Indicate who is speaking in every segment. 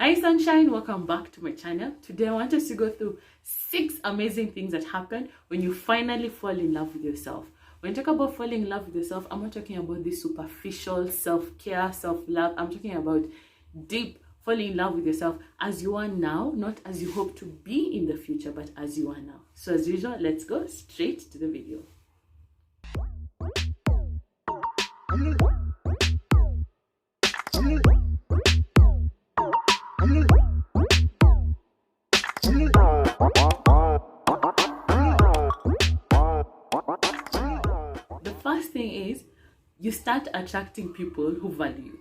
Speaker 1: Hi sunshine, welcome back to my channel. Today I want us to go through 6 amazing things that happen when you finally fall in love with yourself. When you talk about falling in love with yourself, I'm not talking about this superficial self-care, self-love. I'm talking about deep falling in love with yourself as you are now, not as you hope to be in the future, but as you are now. So as usual, let's go straight to the video. First thing is you start attracting people who value you.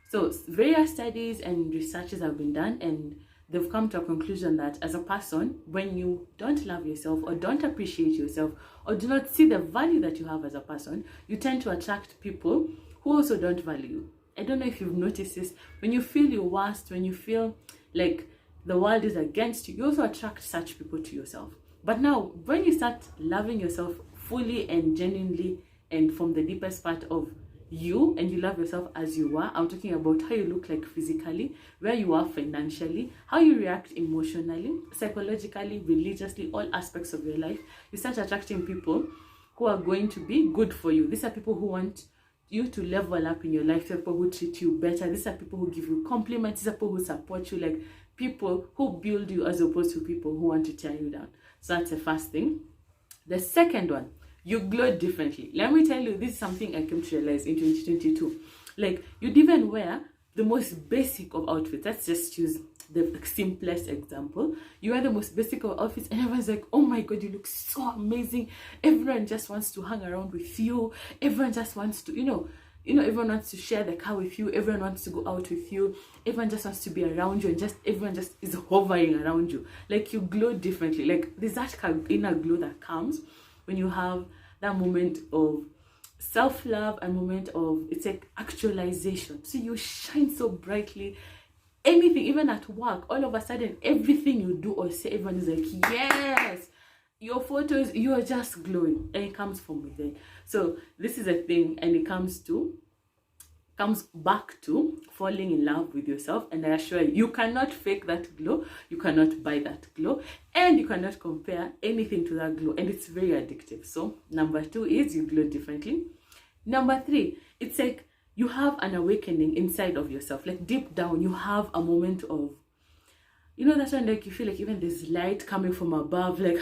Speaker 1: So various studies and researches have been done, and they've come to a conclusion that as a person, when you don't love yourself or don't appreciate yourself or do not see the value that you have as a person, you tend to attract people who also don't value you. I don't know if you've noticed this. When you feel your worst, when you feel like the world is against you, you also attract such people to yourself. But now when you start loving yourself fully and genuinely and from the deepest part of you, and you love yourself as you are, I'm talking about how you look like physically, where you are financially, how you react emotionally, psychologically, religiously, all aspects of your life, you start attracting people who are going to be good for you. These are people who want you to level up in your life, people who treat you better, these are people who give you compliments, these are people who support you, like people who build you as opposed to people who want to tear you down. So that's the first thing. The second one, you glow differently. Let me tell you, this is something I came to realize in 2022. Like, you'd even wear the most basic of outfits. Let's just use the simplest example. You wear the most basic of outfits and everyone's like, oh my god, you look so amazing. Everyone just wants to hang around with you. Everyone just wants to, everyone wants to share the car with you. Everyone wants to go out with you. Everyone just wants to be around you, and everyone just is hovering around you. Like, you glow differently. Like, there's that inner glow that comes when you have that moment of self-love and moment of, it's like actualization. So you shine so brightly. Anything, even at work, all of a sudden, everything you do or say, everyone is like, yes, your photos, you are just glowing, and it comes from within. So this is a thing, and it comes back to falling in love with yourself. And I assure you, you cannot fake that glow, you cannot buy that glow, and you cannot compare anything to that glow, and it's very addictive. So number 2 is you glow differently. Number 3, it's like you have an awakening inside of yourself. Like, deep down you have a moment of, that's when, like, you feel like even there's light coming from above, like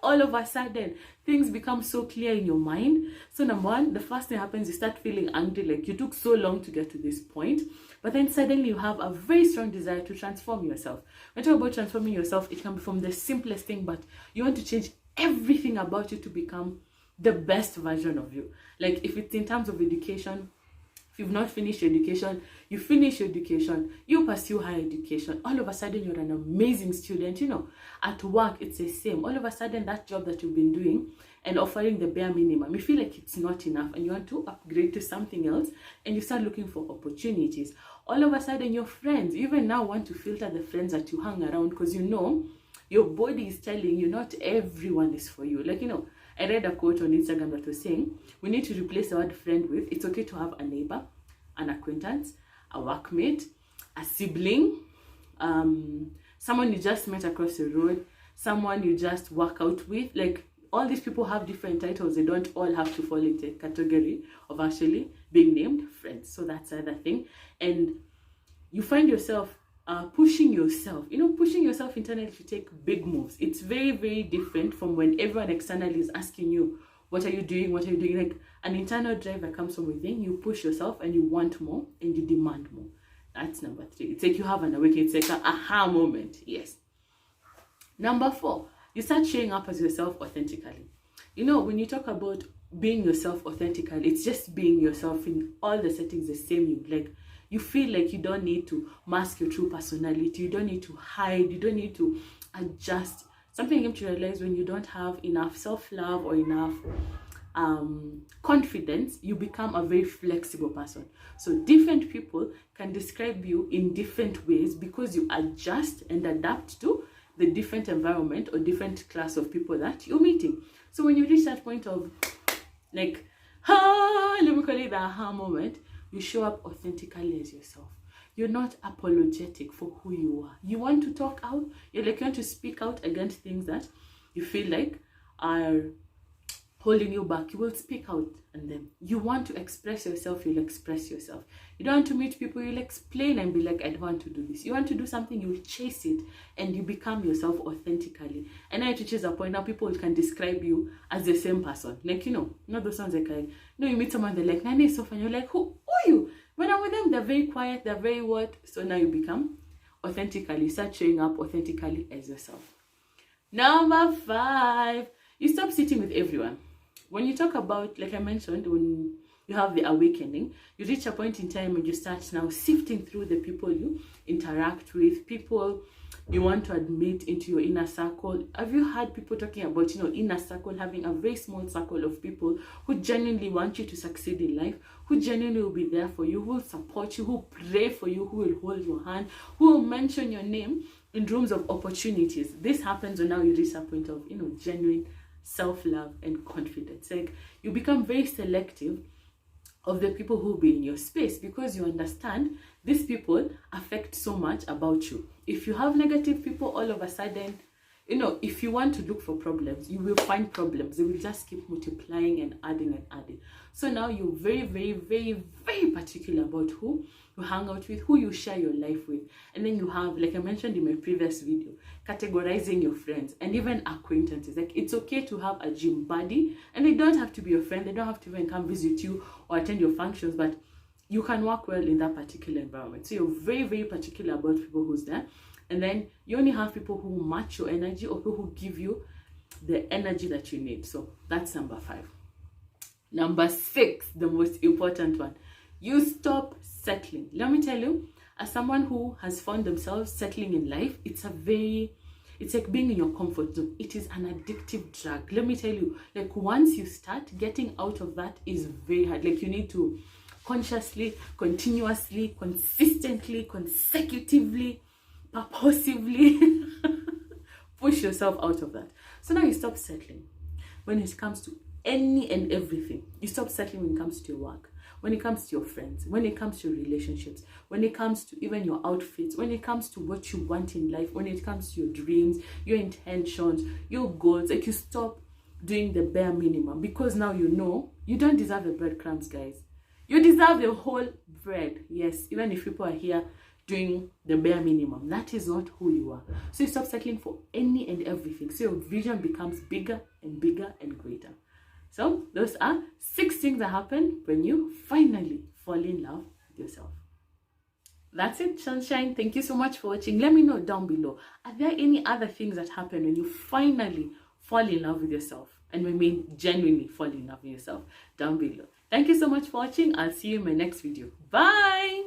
Speaker 1: all of a sudden things become so clear in your mind. So number 1, the first thing happens, you start feeling angry, like you took so long to get to this point, but then suddenly you have a very strong desire to transform yourself. When I talk about transforming yourself, it can be from the simplest thing, but you want to change everything about you to become the best version of you. Like, if it's in terms of education, if you've not finished your education, you finish your education, you pursue higher education, all of a sudden you're an amazing student. At work, it's the same. All of a sudden, that job that you've been doing and offering the bare minimum, you feel like it's not enough and you want to upgrade to something else, and you start looking for opportunities. All of a sudden, your friends, you even now want to filter the friends that you hang around, because your body is telling you not everyone is for you. Like, I read a quote on Instagram that was saying, we need to replace the word friend with, it's okay to have a neighbor, an acquaintance, a workmate, a sibling, someone you just met across the road, someone you just work out with. Like, all these people have different titles. They don't all have to fall into a category of actually being named friends. So that's the other thing. And you find yourself pushing yourself internally to take big moves. It's very, very different from when everyone externally is asking you, what are you doing? Like, an internal drive that comes from within. You push yourself and you want more and you demand more. That's number 3. It's like you have an awakening. It's like an aha moment. Yes. Number 4, you start showing up as yourself authentically. When you talk about being yourself authentically, it's just being yourself in all the settings, the same you. Like, you feel like you don't need to mask your true personality. You don't need to hide. You don't need to adjust. Something I came to realize, when you don't have enough self-love or enough confidence, you become a very flexible person. So different people can describe you in different ways because you adjust and adapt to the different environment or different class of people that you're meeting. So when you reach that point of, like, let me call it the aha moment, you show up authentically as yourself. you're not apologetic for who you are. You want to talk out, you want to speak out against things that you feel like are holding you back. You will speak out, and then you want to express yourself, you'll express yourself. You don't want to meet people, you'll explain and be like, I don't want to do this. You want to do something, you'll chase it, and you become yourself authentically. And now it reaches a point now people can describe you as the same person. Like, not those ones like, you meet someone, they're like, Nani is so fun. You're like, who are you? When I'm with them, they're very quiet, they're very what? So now you become authentically, start showing up authentically as yourself. Number 5, you stop sitting with everyone. When you talk about, like I mentioned, when you have the awakening, you reach a point in time when you start now sifting through the people you interact with, people you want to admit into your inner circle. Have you heard people talking about, inner circle, having a very small circle of people who genuinely want you to succeed in life, who genuinely will be there for you, who will support you, who will pray for you, who will hold your hand, who will mention your name in rooms of opportunities. This happens when now you reach a point of, genuine self-love and confidence. Like, you become very selective of the people who will be in your space, because you understand these people affect so much about you. If you have negative people, all of a sudden, if you want to look for problems, you will find problems. They will just keep multiplying and adding and adding. So now you're very, very, very, very particular about who you hang out with, who you share your life with. And then you have, like I mentioned in my previous video, categorizing your friends and even acquaintances. Like, it's okay to have a gym buddy, and they don't have to be your friend. They don't have to even come visit you or attend your functions, but you can work well in that particular environment. So you're very, very particular about people who's there. And then you only have people who match your energy, or people who give you the energy that you need. So that's number 5. Number 6, the most important one. You stop settling. Let me tell you, as someone who has found themselves settling in life, it's like being in your comfort zone. It is an addictive drug. Let me tell you, like, once you start, getting out of that is very hard. Like, you need to consciously, continuously, consistently, consecutively, purposively push yourself out of that. So now you stop settling when it comes to any and everything. You stop settling when it comes to your work, when it comes to your friends, when it comes to your relationships, when it comes to even your outfits, when it comes to what you want in life, when it comes to your dreams, your intentions, your goals. Like, you stop doing the bare minimum, because now you don't deserve the breadcrumbs, guys. You deserve the whole bread. Yes, even if people are here doing the bare minimum, that is not who you are. So you stop settling for any and everything. So your vision becomes bigger and bigger and greater. So those are 6 things that happen when you finally fall in love with yourself. That's it, sunshine. Thank you so much for watching. Let me know down below, are there any other things that happen when you finally fall in love with yourself? And we mean genuinely fall in love with yourself, down below. Thank you so much for watching. I'll see you in my next video. Bye.